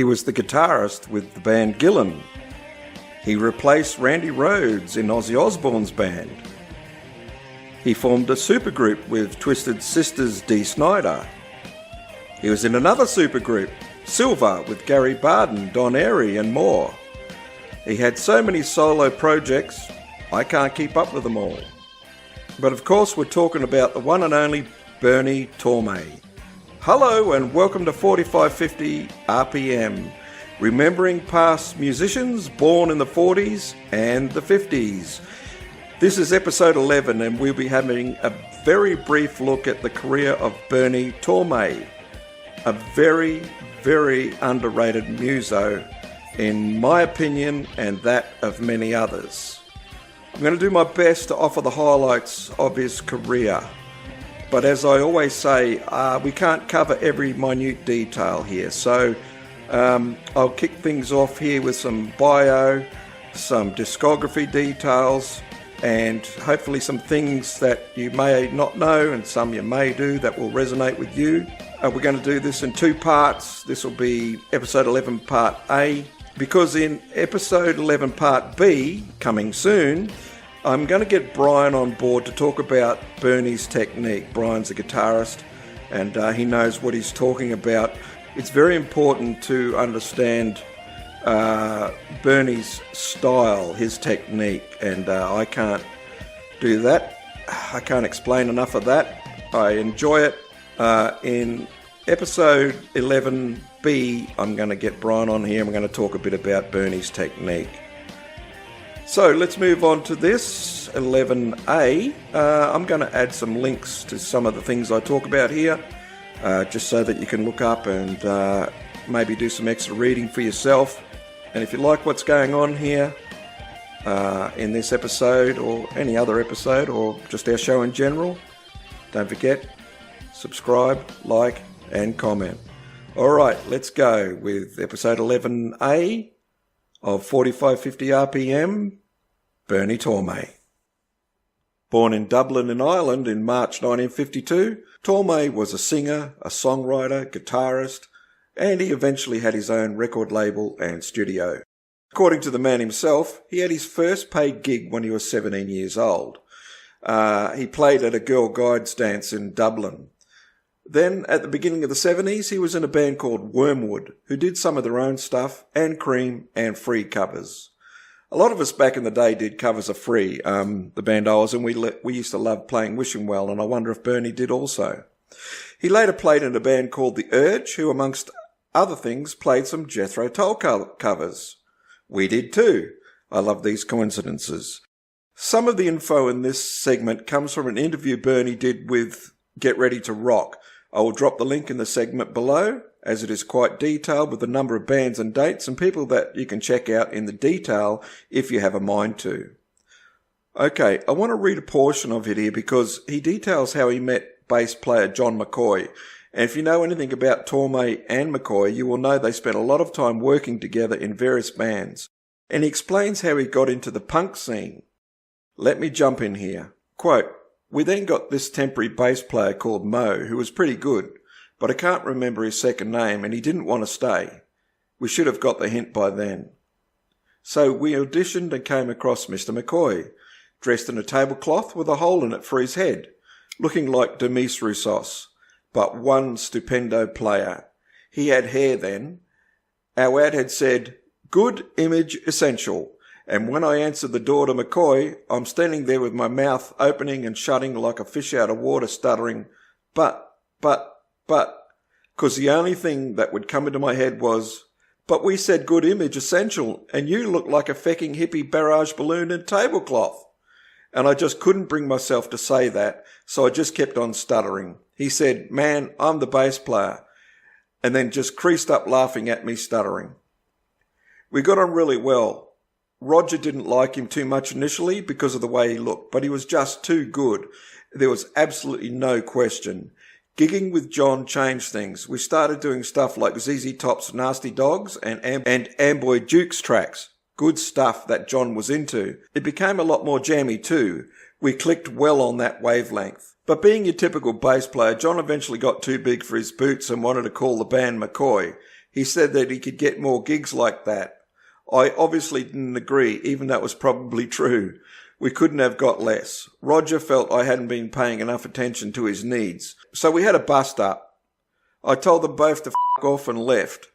He was the guitarist with the band Gillan. He replaced Randy Rhodes in Ozzy Osbourne's band. He formed a supergroup with Twisted Sister's Dee Snyder. He was in another supergroup, Silver, with Gary Barden, Don Airey and more. He had so many solo projects, I can't keep up with them all. But of course we're talking about the one and only Bernie Torme. Hello and welcome to 4550 RPM, remembering past musicians born in the 40s and the 50s. This is episode 11 and we'll be having a very brief look at the career of Bernie Torme, a very, very underrated muso in my opinion and that of many others. I'm going to do my best to offer the highlights of his career. But as I always say, we can't cover every minute detail here. So I'll kick things off here with some bio, some discography details, and hopefully some things that you may not know and some you may do that will resonate with you. We're going to do this in two parts. This will be episode 11 part A, because in episode 11 part B, coming soon, I'm going to get Brian on board to talk about Bernie's technique. Brian's a guitarist and he knows what he's talking about. It's very important to understand Bernie's style, his technique, and I can't do that. I can't explain enough of that. I enjoy it. In episode 11B, I'm going to get Brian on here and we're going to talk a bit about Bernie's technique. So let's move on to this, 11A. I'm going to add some links to some of the things I talk about here, just so that you can look up and maybe do some extra reading for yourself. And if you like what's going on here in this episode or any other episode or just our show in general, don't forget, subscribe, like and comment. Alright, let's go with episode 11A of 4550 RPM, Bernie Torme. Born in Dublin in Ireland in March 1952, Torme was a singer, a songwriter, guitarist, and he eventually had his own record label and studio. According to the man himself, he had his first paid gig when he was 17 years old. He played at a Girl Guides dance in Dublin. Then, at the beginning of the 70s, he was in a band called Wormwood, who did some of their own stuff, and Cream, and Free covers. A lot of us back in the day did covers of Free, the band I was in. We used to love playing Wishing Well, and I wonder if Bernie did also. He later played in a band called The Urge, who, amongst other things, played some Jethro Tull covers. We did too. I love these coincidences. Some of the info in this segment comes from an interview Bernie did with Get Ready to Rock. I will drop the link in the segment below, as it is quite detailed with a number of bands and dates and people that you can check out in the detail if you have a mind to. Okay, I want to read a portion of it here because he details how he met bass player John McCoy. And if you know anything about Torme and McCoy, you will know they spent a lot of time working together in various bands. And he explains how he got into the punk scene. Let me jump in here. Quote, "We then got this temporary bass player called Mo, who was pretty good, but I can't remember his second name and he didn't want to stay. We should have got the hint by then. So we auditioned and came across Mr. McCoy, dressed in a tablecloth with a hole in it for his head, looking like Demis Roussos, but one stupendo player. He had hair then. Our ad had said, 'Good image essential.' And when I answered the door to McCoy, I'm standing there with my mouth opening and shutting like a fish out of water, stuttering, but, 'cause the only thing that would come into my head was, 'But we said good image essential, and you look like a fecking hippie barrage balloon and tablecloth.' And I just couldn't bring myself to say that, so I just kept on stuttering. He said, 'Man, I'm the bass player,' and then just creased up laughing at me stuttering. We got on really well. Roger didn't like him too much initially because of the way he looked, but he was just too good. There was absolutely no question. Gigging with John changed things. We started doing stuff like ZZ Top's Nasty Dogs and Amboy Dukes tracks. Good stuff that John was into. It became a lot more jammy too. We clicked well on that wavelength. But being your typical bass player, John eventually got too big for his boots and wanted to call the band McCoy. He said that he could get more gigs like that. I obviously didn't agree, even though it was probably true. We couldn't have got less. Roger felt I hadn't been paying enough attention to his needs. So we had a bust-up. I told them both to f*** off and left.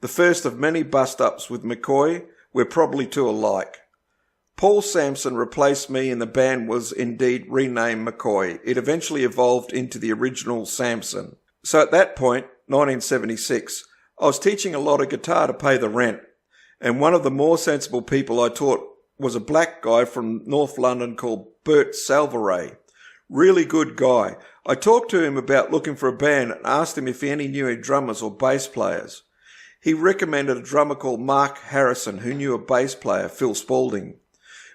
The first of many bust-ups with McCoy. We're probably too alike. Paul Sampson replaced me and the band was indeed renamed McCoy. It eventually evolved into the original Sampson. So at that point, 1976, I was teaching a lot of guitar to pay the rent. And one of the more sensible people I taught was a black guy from North London called Bert Salveray. Really good guy. I talked to him about looking for a band and asked him if he any knew any drummers or bass players. He recommended a drummer called Mark Harrison who knew a bass player, Phil Spaulding.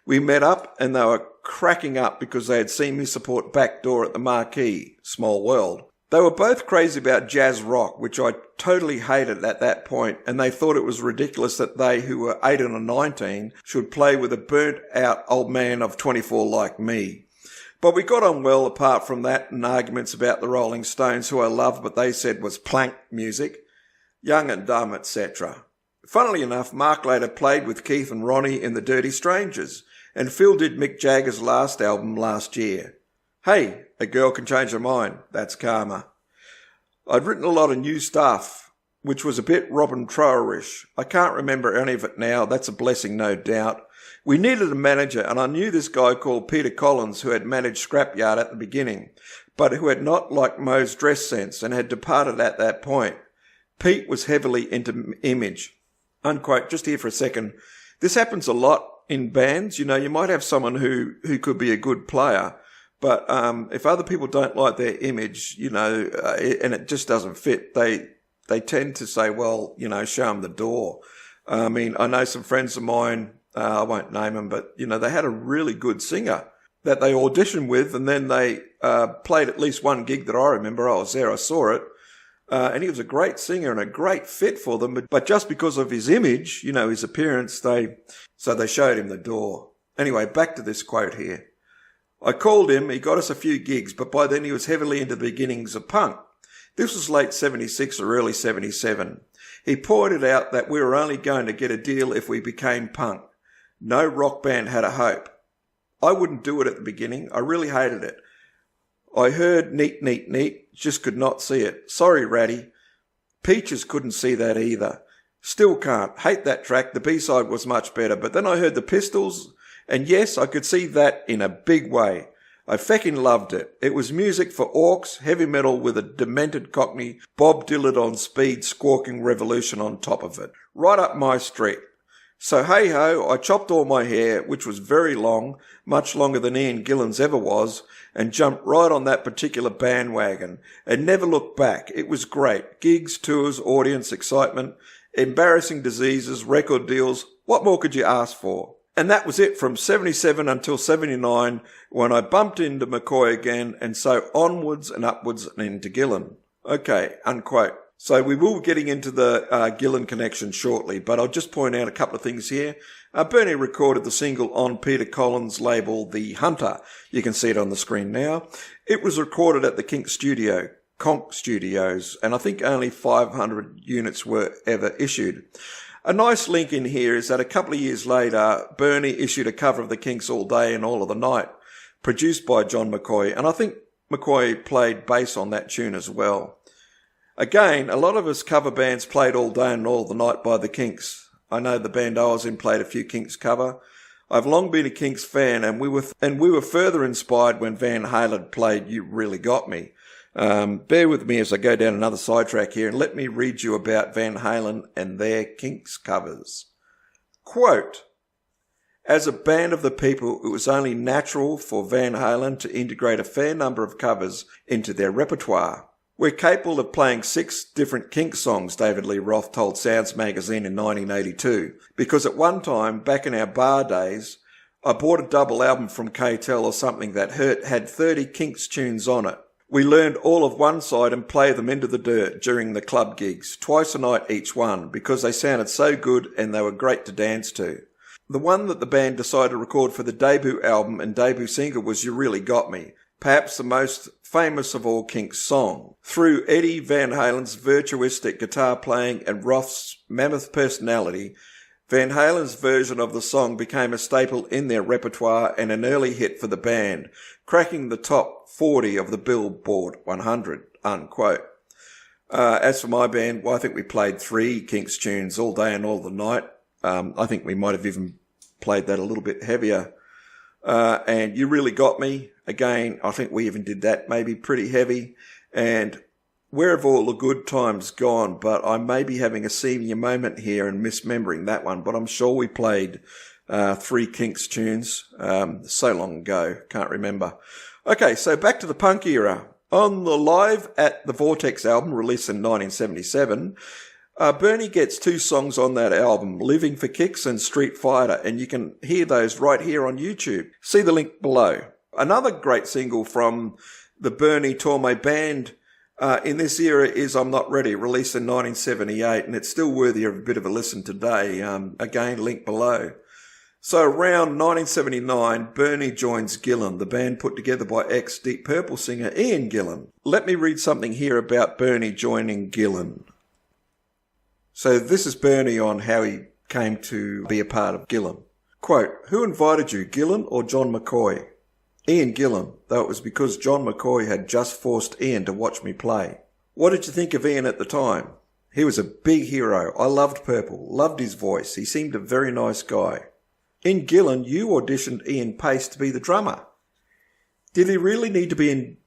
We met up and they were cracking up because they had seen me support Backdoor at the Marquee, Small World. They were both crazy about jazz rock, which I totally hated at that point, and they thought it was ridiculous that they, who were 18 or 19, should play with a burnt-out old man of 24 like me. But we got on well apart from that and arguments about the Rolling Stones, who I loved but they said was plank music, young and dumb, etc. Funnily enough, Mark later played with Keith and Ronnie in the Dirty Strangers, and Phil did Mick Jagger's last album last year. Hey, a girl can change her mind. That's karma. I'd written a lot of new stuff, which was a bit Robin Trower-ish. I can't remember any of it now. That's a blessing, no doubt. We needed a manager, and I knew this guy called Peter Collins, who had managed Scrapyard at the beginning, but who had not liked Moe's dress sense and had departed at that point. Pete was heavily into image. Unquote. Just here for a second. This happens a lot in bands. You know, you might have someone who could be a good player, but if other people don't like their image, you know, and it just doesn't fit, they tend to say, well, you know, show them the door. I mean, I know some friends of mine, I won't name them, but, you know, they had a really good singer that they auditioned with, and then they played at least one gig that I remember. I was there, I saw it, and he was a great singer and a great fit for them, but just because of his image, you know, his appearance, so they showed him the door. Anyway, back to this quote here. I called him, he got us a few gigs, but by then he was heavily into the beginnings of punk. This was late 76 or early 77. He pointed out that we were only going to get a deal if we became punk. No rock band had a hope. I wouldn't do it at the beginning. I really hated it. I heard neat, neat, neat, just could not see it. Sorry, Ratty. Peaches couldn't see that either. Still can't. Hate that track. The B-side was much better. But then I heard the Pistols, and yes, I could see that in a big way. I feckin' loved it. It was music for orcs, heavy metal with a demented cockney, Bob Dylan on speed, squawking revolution on top of it. Right up my street. So hey-ho, I chopped all my hair, which was very long, much longer than Ian Gillan's ever was, and jumped right on that particular bandwagon, and never looked back. It was great. Gigs, tours, audience, excitement, embarrassing diseases, record deals. What more could you ask for? And that was it from 77 until 79, when I bumped into McCoy again, and so onwards and upwards and into Gillan. Okay, unquote. So we will be getting into the Gillan connection shortly, but I'll just point out a couple of things here. Bernie recorded the single on Peter Collins' label, The Hunter. You can see it on the screen now. It was recorded at the Kinks studio, Conk Studios, and I think only 500 units were ever issued. A nice link in here is that a couple of years later, Bernie issued a cover of the Kinks All Day and All of the Night, produced by John McCoy, and I think McCoy played bass on that tune as well. Again, a lot of us cover bands played All Day and All of the Night by the Kinks. I know the band I was in played a few Kinks cover. I've long been a Kinks fan, and we were further inspired when Van Halen played You Really Got Me. Bear with me as I go down another sidetrack here, and let me read you about Van Halen and their Kinks covers. Quote, as a band of the people, it was only natural for Van Halen to integrate a fair number of covers into their repertoire. We're capable of playing 6 different Kinks songs, David Lee Roth told Sounds magazine in 1982, because at one time, back in our bar days, I bought a double album from K-Tel or something that had 30 Kinks tunes on it. We learned all of one side and played them into the dirt during the club gigs, twice a night each one, because they sounded so good and they were great to dance to. The one that the band decided to record for the debut album and debut single was You Really Got Me. perhaps the most famous of all Kinks' songs. Through Eddie Van Halen's virtuistic guitar playing and Roth's mammoth personality, Van Halen's version of the song became a staple in their repertoire and an early hit for the band, cracking the top 40 of the Billboard 100, unquote. As for my band, well, I think we played 3 Kinks tunes all day and all the night. I think we might have even played that a little bit heavier. And You Really Got Me, again, I think we even did that maybe pretty heavy. And Where Have All the Good Times Gone? But I may be having a senior moment here and misremembering that one, but I'm sure we played 3 Kinks tunes so long ago, can't remember. Okay, so back to the punk era. On the Live at the Vortex album, released in 1977, Bernie gets 2 songs on that album, Living for Kicks and Street Fighter, and you can hear those right here on YouTube. See the link below. Another great single from the Bernie Torme band in this era is I'm Not Ready, released in 1978, and it's still worthy of a bit of a listen today. Again, link below. So around 1979, Bernie joins Gillan, the band put together by ex-Deep Purple singer Ian Gillan. Let me read something here about Bernie joining Gillan. So this is Bernie on how he came to be a part of Gillan. Quote, "Who invited you, Gillan or John McCoy?" Ian Gillan, though it was because John McCoy had just forced Ian to watch me play. What did you think of Ian at the time? He was a big hero. I loved Purple, loved his voice. He seemed a very nice guy. In Gillan, you auditioned Ian Pace to be the drummer. Did he really need to be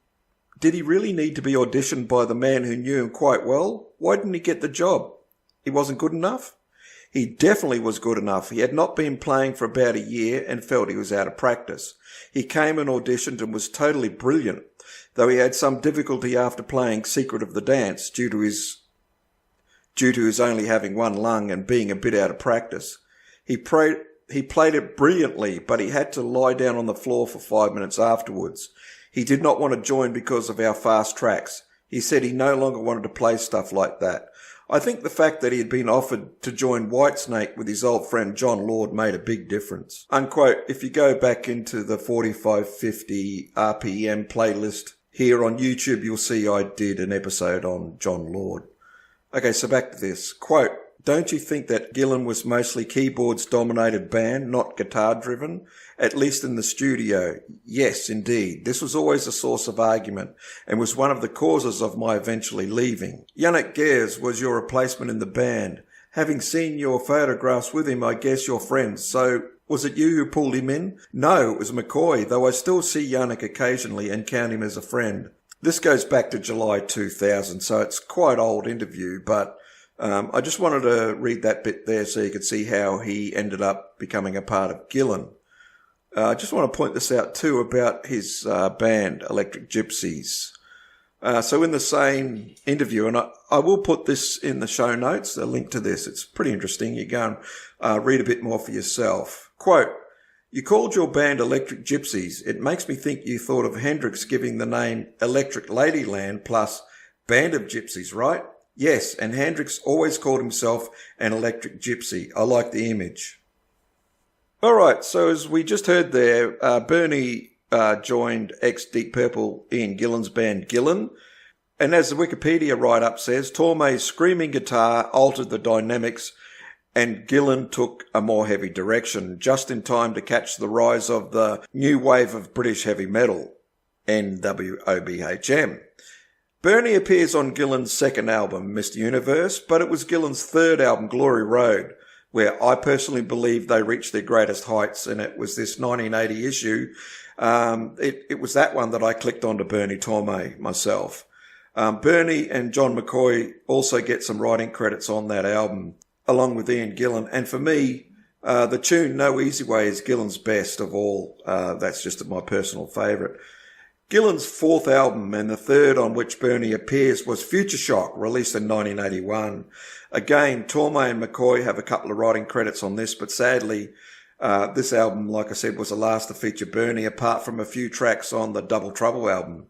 auditioned by the man who knew him quite well? Why didn't he get the job? He wasn't good enough? He definitely was good enough. He had not been playing for about a year and felt he was out of practice. He came and auditioned and was totally brilliant, though he had some difficulty after playing Secret of the Dance due to his only having one lung and being a bit out of practice. He played it brilliantly, but he had to lie down on the floor for 5 minutes afterwards. He did not want to join because of our fast tracks. He said he no longer wanted to play stuff like that. I think the fact that he had been offered to join Whitesnake with his old friend John Lord made a big difference. Unquote. If you go back into the 4550 RPM playlist here on YouTube, you'll see I did an episode on John Lord. Okay, so back to this. Quote, "Don't you think that Gillan was mostly keyboards-dominated band, not guitar-driven? At least in the studio. Yes, indeed. This was always a source of argument and was one of the causes of my eventually leaving. Yannick Gers was your replacement in the band. Having seen your photographs with him, I guess you're friends. So was it you who pulled him in? No, it was McCoy, though I still see Yannick occasionally and count him as a friend." This goes back to July 2000, so it's quite old interview, but I just wanted to read that bit there so you could see how he ended up becoming a part of Gillan. I just want to point this out too about his band, Electric Gypsies. So in the same interview, and I will put this in the show notes, a link to this. It's pretty interesting. You go and read a bit more for yourself. Quote, "You called your band Electric Gypsies. It makes me think you thought of Hendrix giving the name Electric Ladyland plus Band of Gypsies, right?" "Yes, and Hendrix always called himself an Electric Gypsy. I like the image." All right, so as we just heard there, Bernie joined ex-Deep Purple Ian Gillan's band Gillan. And as the Wikipedia write-up says, Torme's screaming guitar altered the dynamics and Gillan took a more heavy direction, just in time to catch the rise of the new wave of British heavy metal, NWOBHM. Bernie appears on Gillan's second album, Mr. Universe, but it was Gillan's third album, Glory Road, where I personally believe they reached their greatest heights, and it was this 1980 issue. It was that one that I clicked onto Bernie Torme myself. Bernie and John McCoy also get some writing credits on that album, along with Ian Gillan. And for me, the tune No Easy Way is Gillan's best of all. That's just my personal favourite. Gillan's fourth album and the third on which Bernie appears was Future Shock, released in 1981. Again, Torme and McCoy have a couple of writing credits on this, but sadly, this album, like I said, was the last to feature Bernie, apart from a few tracks on the Double Trouble album.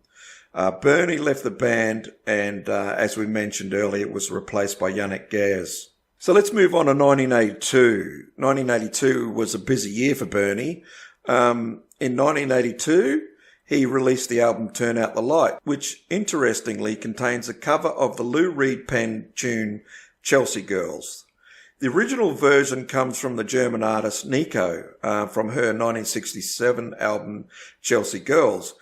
Bernie left the band, and as we mentioned earlier, it was replaced by Yannick Gers. So let's move on to 1982. 1982 was a busy year for Bernie. In 1982, he released the album Turn Out the Light, which interestingly contains a cover of the Lou Reed penned tune Chelsea Girls. The original version comes from the German artist Nico from her 1967 album Chelsea Girls.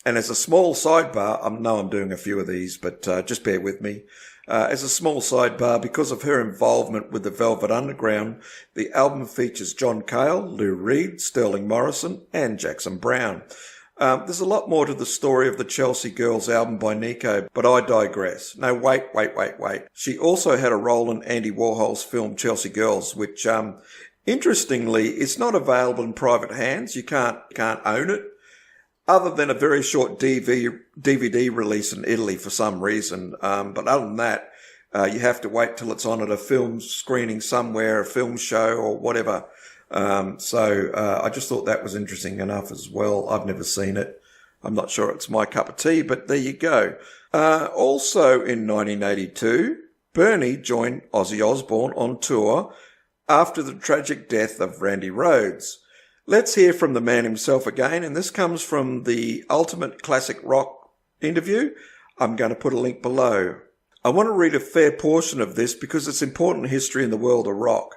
And as a small sidebar, I know I'm doing a few of these, but just bear with me. As a small sidebar, because of her involvement with the Velvet Underground, the album features John Cale, Lou Reed, Sterling Morrison, and Jackson Browne. There's a lot more to the story of the Chelsea Girls album by Nico, but I digress. No, wait. She also had a role in Andy Warhol's film Chelsea Girls, which, interestingly, is not available in private hands. You can't own it, other than a very short DVD release in Italy for some reason. But other than that, you have to wait till it's on at a film screening somewhere, a film show or whatever. I just thought that was interesting enough as well. I've never seen it. I'm not sure it's my cup of tea, but there you go. Also in 1982, Bernie joined Ozzy Osbourne on tour after the tragic death of Randy Rhodes. Let's hear from the man himself again, and this comes from the Ultimate Classic Rock interview. I'm going to put a link below. I want to read a fair portion of this because it's important history in the world of rock.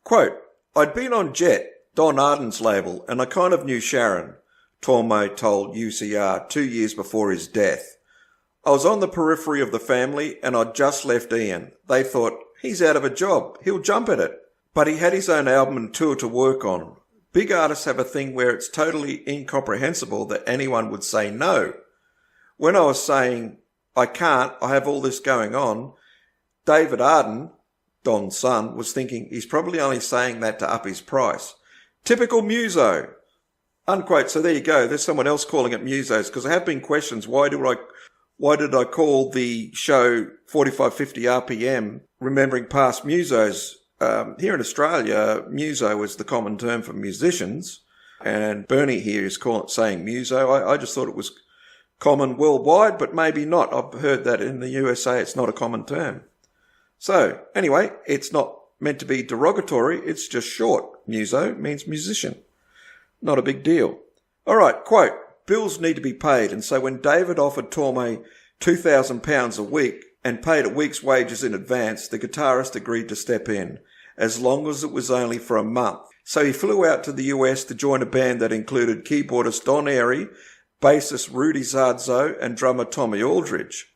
Quote, "I'd been on Jet, Don Arden's label, and I kind of knew Sharon," Torme told UCR 2 years before his death. "I was on the periphery of the family and I'd just left Ian. They thought, he's out of a job, he'll jump at it. But he had his own album and tour to work on. Big artists have a thing where it's totally incomprehensible that anyone would say no. When I was saying, I can't, I have all this going on, David Arden, Don's son, was thinking he's probably only saying that to up his price. Typical muso." Unquote. So there you go. There's someone else calling it musos, because there have been questions. Why did I call the show 4550 RPM, remembering past musos? Here in Australia, muso is the common term for musicians, and Bernie here is saying muso. I just thought it was common worldwide, but maybe not. I've heard that in the USA it's not a common term. So, anyway, it's not meant to be derogatory, it's just short. Muso means musician. Not a big deal. All right, quote, "Bills need to be paid, and so when David offered Torme £2,000 a week and paid a week's wages in advance, the guitarist agreed to step in, as long as it was only for a month. So he flew out to the US to join a band that included keyboardist Don Airey, bassist Rudy Zarzo, and drummer Tommy Aldridge.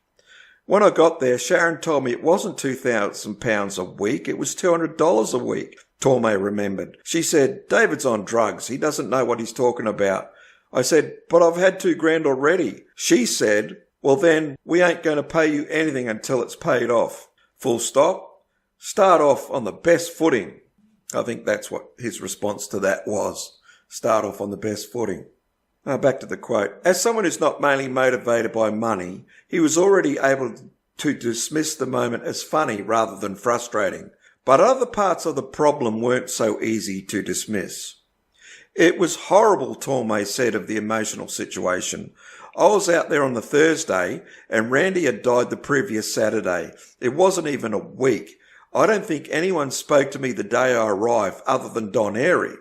When I got there, Sharon told me it wasn't £2,000 a week, it was $200 a week," Torme remembered. She said, "David's on drugs, he doesn't know what he's talking about." I said, "But I've had $2,000 already." She said, "Well then, we ain't going to pay you anything until it's paid off. Full stop. Start off on the best footing." I think that's what his response to that was. Start off on the best footing. Now back to the quote. "As someone who's not mainly motivated by money, he was already able to dismiss the moment as funny rather than frustrating. But other parts of the problem weren't so easy to dismiss. It was horrible," Torme said of the emotional situation. "I was out there on the Thursday and Randy had died the previous Saturday. It wasn't even a week. I don't think anyone spoke to me the day I arrived other than Don Airey.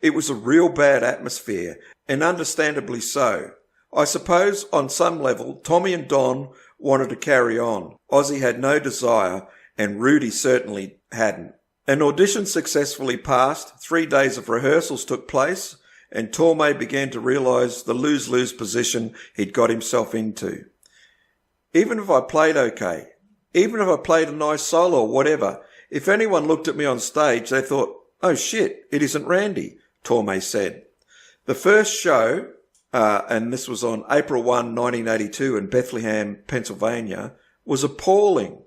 It was a real bad atmosphere, and understandably so. I suppose on some level Tommy and Don wanted to carry on. Ozzy had no desire, and Rudy certainly hadn't. An audition successfully passed, 3 days of rehearsals took place, and Torme began to realise the lose-lose position he'd got himself into. Even if I played okay, even if I played a nice solo or whatever, if anyone looked at me on stage, they thought, 'Oh shit, it isn't Randy,' Torme said. The first show, and this was on April 1, 1982 in Bethlehem, Pennsylvania, was appalling.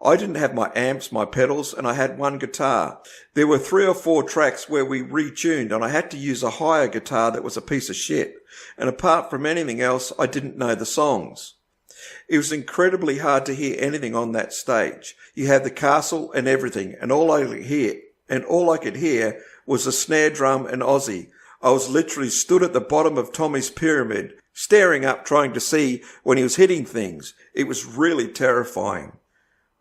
I didn't have my amps, my pedals, and I had one guitar. There were 3 or 4 tracks where we retuned, and I had to use a higher guitar that was a piece of shit. And apart from anything else, I didn't know the songs. It was incredibly hard to hear anything on that stage. You had the castle and everything, and all I could hear was a snare drum and Ozzy. I was literally stood at the bottom of Tommy's pyramid, staring up, trying to see when he was hitting things. It was really terrifying."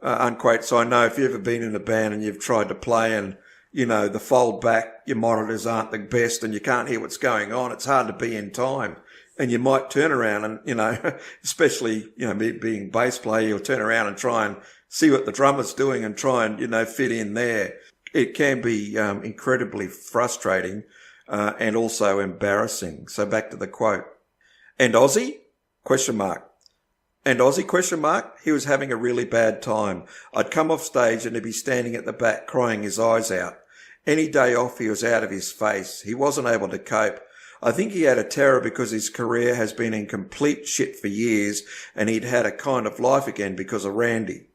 Unquote. So I know if you've ever been in a band and you've tried to play and, you know, the fold back, your monitors aren't the best and you can't hear what's going on, it's hard to be in time. And you might turn around and, especially, me being bass player, you'll turn around and try and see what the drummer's doing and try and, fit in there. It can be incredibly frustrating and also embarrassing. So back to the quote. And Ozzy? ? And Ozzy ? He was having a really bad time. I'd come off stage and he'd be standing at the back crying his eyes out. Any day off he was out of his face. He wasn't able to cope. I think he had a terror because his career has been in complete shit for years and he'd had a kind of life again because of Randy.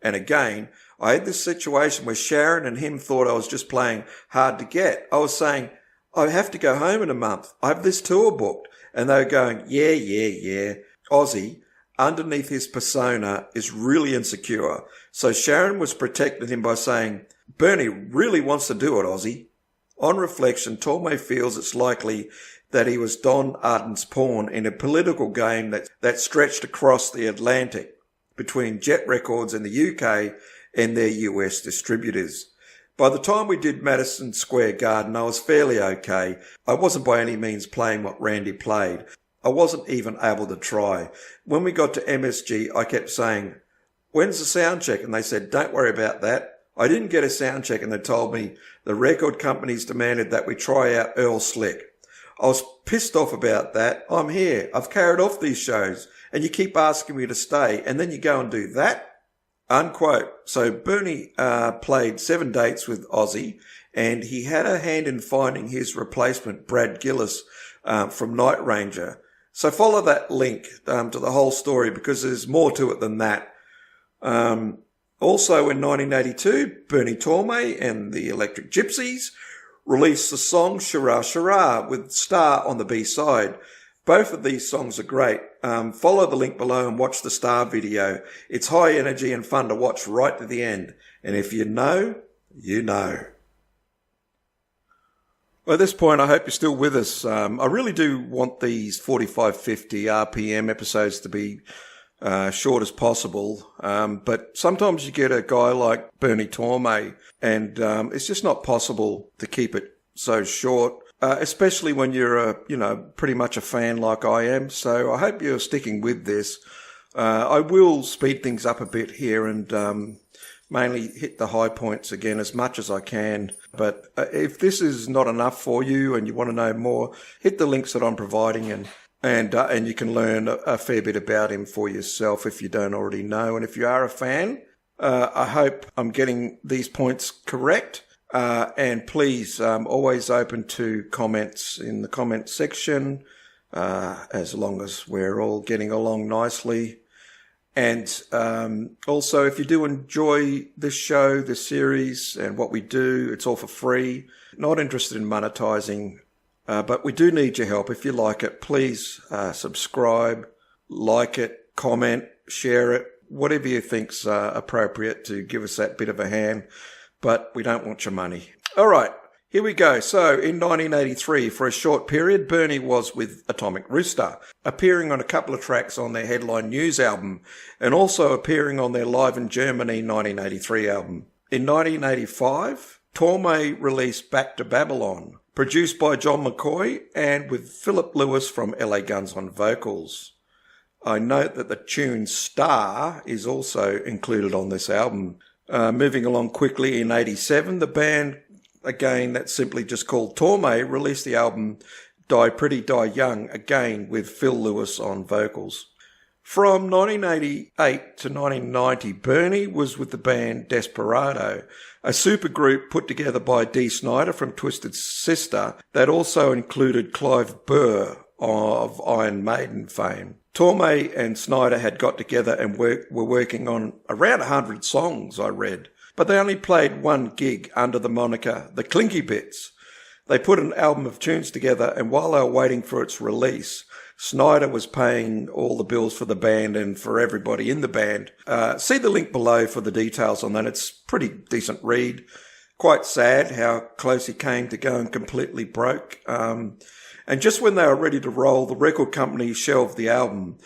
And again, I had this situation where Sharon and him thought I was just playing hard to get. I was saying, I have to go home in a month. I have this tour booked. And they were going, yeah. Ozzy, underneath his persona, is really insecure. So Sharon was protecting him by saying, Bernie really wants to do it, Ozzy. On reflection, Torme feels it's likely that he was Don Arden's pawn in a political game that stretched across the Atlantic between Jet Records in the UK and their US distributors. By the time we did Madison Square Garden, I was fairly okay. I wasn't by any means playing what Randy played. I wasn't even able to try. When we got to MSG, I kept saying, when's the sound check? And they said, don't worry about that. I didn't get a sound check and they told me the record companies demanded that we try out Earl Slick. I was pissed off about that. I'm here. I've carried off these shows and you keep asking me to stay and then you go and do that? Unquote. So Bernie played 7 dates with Ozzy and he had a hand in finding his replacement, Brad Gillis, from Night Ranger. So follow that link to the whole story because there's more to it than that. Also in 1982, Bernie Torme and the Electric Gypsies released the song Shara Shara with Star on the B-side. Both of these songs are great. Follow the link below and watch the Star video. It's high energy and fun to watch right to the end. And if you know, you know. Well, at this point, I hope you're still with us. I really do want these 45, 50 RPM episodes to be short as possible. But sometimes you get a guy like Bernie Torme and it's just not possible to keep it so short, especially when you're pretty much a fan like I am. So I hope you're sticking with this. I will speed things up a bit here and mainly hit the high points again as much as I can. But if this is not enough for you and you want to know more, hit the links that I'm providing and you can learn a fair bit about him for yourself if you don't already know. And if you are a fan, I hope I'm getting these points correct. And please, always open to comments in the comment section, as long as we're all getting along nicely. And also, if you do enjoy this show, this series, and what we do, it's all for free. Not interested in monetizing, but we do need your help. If you like it, please subscribe, like it, comment, share it, whatever you think's appropriate to give us that bit of a hand. But we don't want your money. All right, here we go. So in 1983, for a short period, Bernie was with Atomic Rooster, appearing on a couple of tracks on their Headline News album and also appearing on their Live in Germany 1983 album. In 1985, Torme released Back to Babylon, produced by John McCoy and with Philip Lewis from LA Guns on vocals. I note that the tune Star is also included on this album. Moving along quickly, in 87, the band, again, that's simply just called Torme, released the album Die Pretty, Die Young, again with Phil Lewis on vocals. From 1988 to 1990, Bernie was with the band Desperado, a supergroup put together by Dee Snyder from Twisted Sister that also included Clive Burr of Iron Maiden fame. Torme and Snyder had got together and were working on around 100 songs, I read, but they only played one gig under the moniker The Clinky Bits. They put an album of tunes together, and while they were waiting for its release, Snyder was paying all the bills for the band and for everybody in the band. See the link below for the details on that. It's a pretty decent read. Quite sad how close he came to going completely broke. And just when they were ready to roll, the record company shelved the album.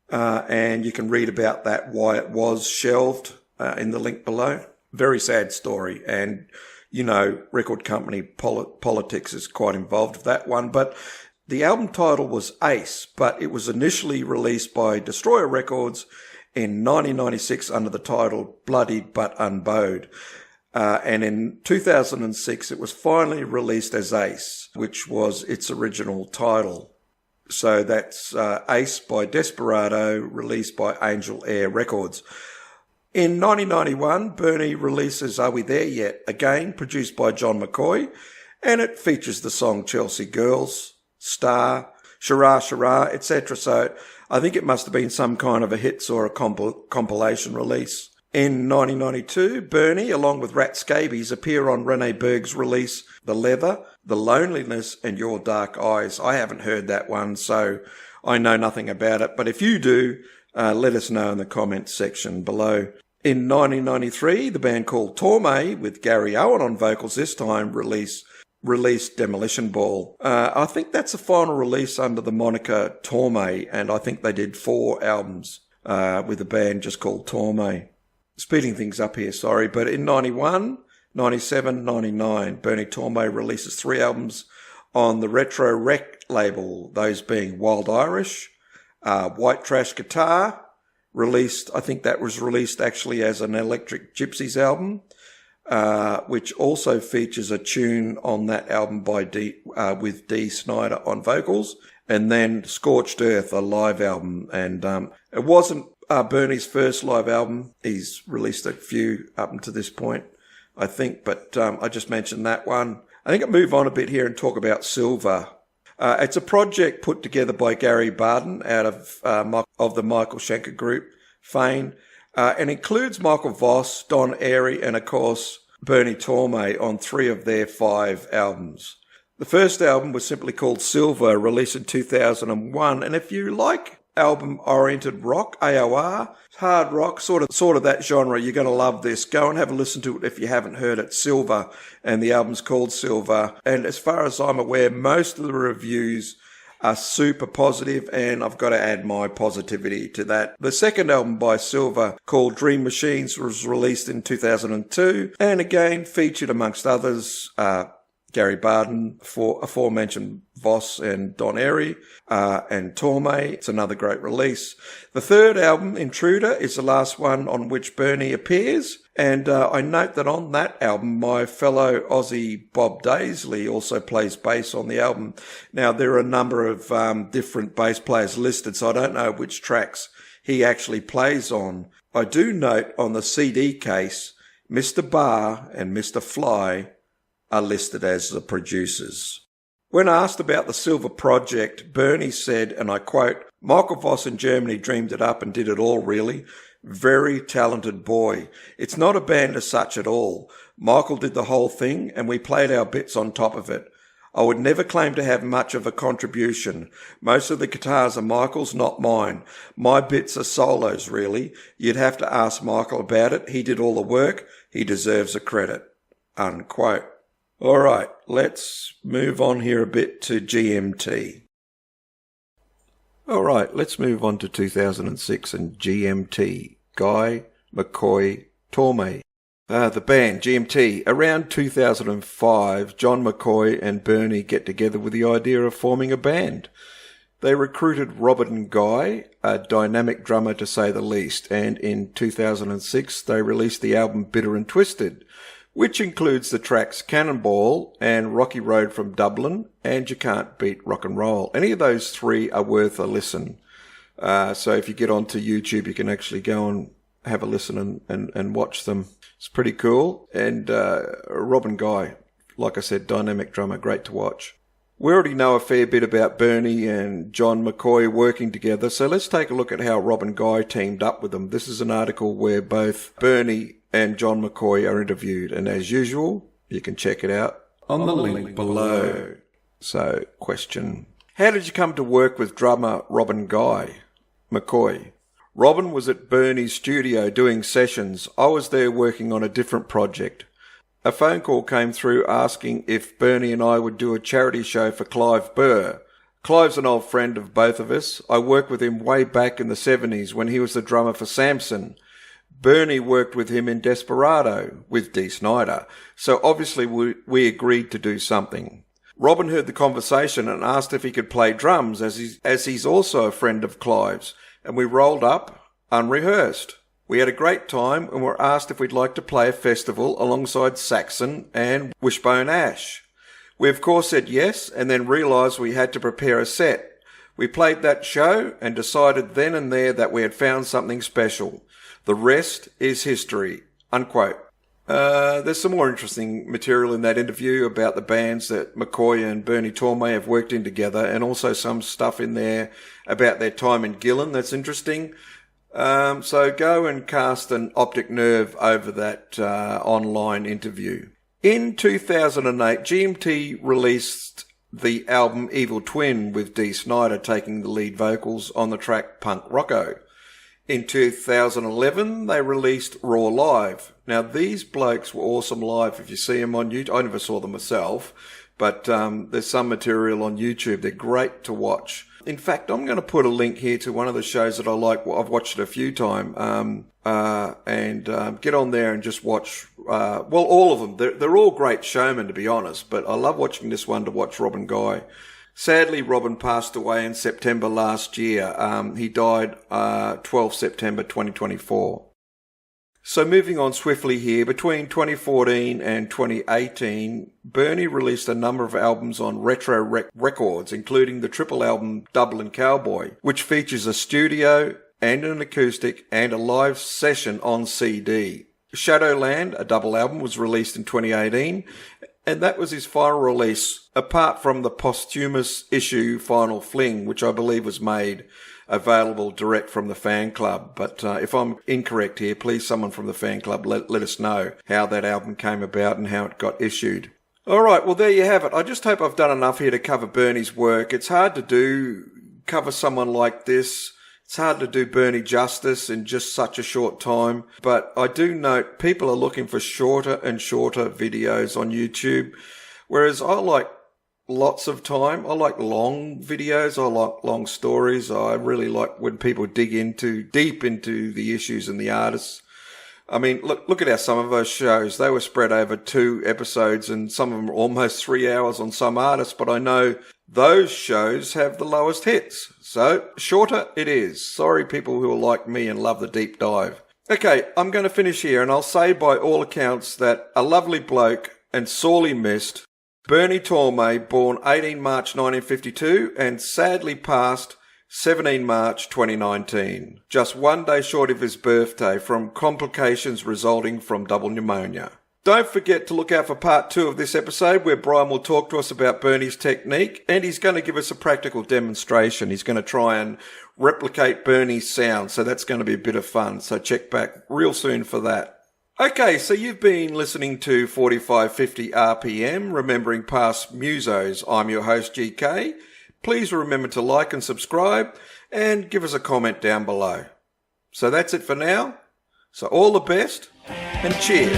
And you can read about that, why it was shelved in the link below. Very sad story. And, record company politics is quite involved with that one. But The album title was Ace, but it was initially released by Destroyer Records in 1996 under the title Bloodied But Unbowed. And in 2006, it was finally released as Ace, which was its original title. So that's Ace by Desperado, released by Angel Air Records. In 1991, Bernie releases Are We There Yet? Again, produced by John McCoy, and it features the song Chelsea Girls, Star, Shara Shara, etc. So I think it must have been some kind of a hits or a compilation release. In 1992, Bernie, along with Rat Scabies, appear on Rene Berg's release The Leather, The Loneliness and Your Dark Eyes. I haven't heard that one, so I know nothing about it. But if you do, let us know in the comments section below. In 1993, the band called Torme, with Gary Owen on vocals this time, released Demolition Ball. I think that's the final release under the moniker Torme, and I think they did 4 albums with a band just called Torme. Speeding things up here, sorry, but in 91, 97, 99, Bernie Torme releases 3 albums on the Retro Rec label, those being Wild Irish, White Trash Guitar, I think that was released actually as an Electric Gypsies album, which also features a tune on that album with Dee Snyder on vocals, and then Scorched Earth, a live album, and it wasn't Bernie's first live album. He's released a few up until this point, I think, but I just mentioned that one. I think I'll move on a bit here and talk about Silver. It's a project put together by Gary Barden out of the Michael Schenker Group fame, and includes Michael Voss, Don Airey, and of course Bernie Torme on 3 of their 5 albums. The first album was simply called Silver, released in 2001, and if you like album-oriented rock, AOR, hard rock, sort of that genre, you're going to love this. Go and have a listen to it if you haven't heard it. Silver, and the album's called Silver. And as far as I'm aware, most of the reviews are super positive, and I've got to add my positivity to that. The second album by Silver, called Dream Machines, was released in 2002, and again featured amongst others Gary Barden, aforementioned Voss and Don Airey, and Torme. It's another great release. The third album, Intruder, is the last one on which Bernie appears, and I note that on that album, my fellow Aussie Bob Daisley also plays bass on the album. Now, there are a number of different bass players listed, so I don't know which tracks he actually plays on. I do note on the CD case, Mr. Barr and Mr. Fly are listed as the producers. When asked about the Silver project, Bernie said, and I quote, "Michael Voss in Germany dreamed it up and did it all, really. Very talented boy. It's not a band as such at all. Michael did the whole thing and we played our bits on top of it. I would never claim to have much of a contribution. Most of the guitars are Michael's, not mine. My bits are solos, really. You'd have to ask Michael about it. He did all the work. He deserves the credit." Unquote. All right, let's move on here a bit to GMT. All right, let's move on to 2006 and GMT, Guy McCoy Torme. The band, GMT. Around 2005, John McCoy and Bernie get together with the idea of forming a band. They recruited Robert and Guy, a dynamic drummer to say the least, and in 2006 they released the album Bitter and Twisted, which includes the tracks Cannonball and Rocky Road from Dublin and You Can't Beat Rock and Roll. Any of those 3 are worth a listen. So if you get onto YouTube, you can actually go and have a listen and watch them. It's pretty cool. And Rob and Guy, like I said, dynamic drummer, great to watch. We already know a fair bit about Bernie and John McCoy working together, so let's take a look at how Rob and Guy teamed up with them. This is an article where both Bernie and John McCoy are interviewed, and as usual, you can check it out on the link below. So, question: how did you come to work with drummer Robin Guy? McCoy: Robin was at Bernie's studio doing sessions. I was there working on a different project. A phone call came through asking if Bernie and I would do a charity show for Clive Burr. Clive's an old friend of both of us. I worked with him way back in the 70s when he was the drummer for Samson. Bernie worked with him in Desperado with Dee Snyder, so obviously we agreed to do something. Robin heard the conversation and asked if he could play drums, as he's also a friend of Clive's, and we rolled up unrehearsed. We had a great time and were asked if we'd like to play a festival alongside Saxon and Wishbone Ash. We of course said yes, and then realised we had to prepare a set. We played that show and decided then and there that we had found something special. The rest is history." Unquote. There's some more interesting material in that interview about the bands that McCoy and Bernie Torme have worked in together, and also some stuff in there about their time in Gillan that's interesting. So go and cast an optic nerve over that online interview. In 2008, GMT released the album Evil Twin, with Dee Snyder taking the lead vocals on the track Punk Rocko. In 2011, they released Raw Live. Now, these blokes were awesome live. If you see them on YouTube, I never saw them myself, but there's some material on YouTube. They're great to watch. In fact, I'm going to put a link here to one of the shows that I like. I've watched it a few times, and get on there and just watch, all of them. They're all great showmen, to be honest, but I love watching this one to watch Robin Guy. Sadly, Robin passed away in September last year. He died 12 September 2024. So moving on swiftly here, between 2014 and 2018, Bernie released a number of albums on Retro Records, including the triple album Dublin Cowboy, which features a studio and an acoustic and a live session on CD. Shadowland, a double album, was released in 2018, and that was his final release, apart from the posthumous issue Final Fling, which I believe was made available direct from the fan club. But if I'm incorrect here, please someone from the fan club let us know how that album came about and how it got issued. Alright, well there you have it. I just hope I've done enough here to cover Bernie's work. It's hard to cover someone like this. It's hard to do Bernie justice in just such a short time, but I do note people are looking for shorter and shorter videos on YouTube, whereas I like lots of time. I like long videos. I like long stories. I really like when people dig deep into the issues and the artists. I mean, look at how some of those shows, they were spread over 2 episodes, and some of them are almost 3 hours on some artists, but I know those shows have the lowest hits. So, shorter it is. Sorry people who are like me and love the deep dive. Okay, I'm going to finish here, and I'll say by all accounts that a lovely bloke and sorely missed, Bernie Torme, born 18 March 1952 and sadly passed 17 March 2019, just 1 day short of his birthday, from complications resulting from double pneumonia. Don't forget to look out for part 2 of this episode, where Brian will talk to us about Bernie's technique, and he's going to give us a practical demonstration. He's going to try and replicate Bernie's sound, so that's going to be a bit of fun. So check back real soon for that. Okay, so you've been listening to 4550 RPM, remembering past musos. I'm your host, GK. Please remember to like and subscribe, and give us a comment down below. So that's it for now. So all the best, and cheers.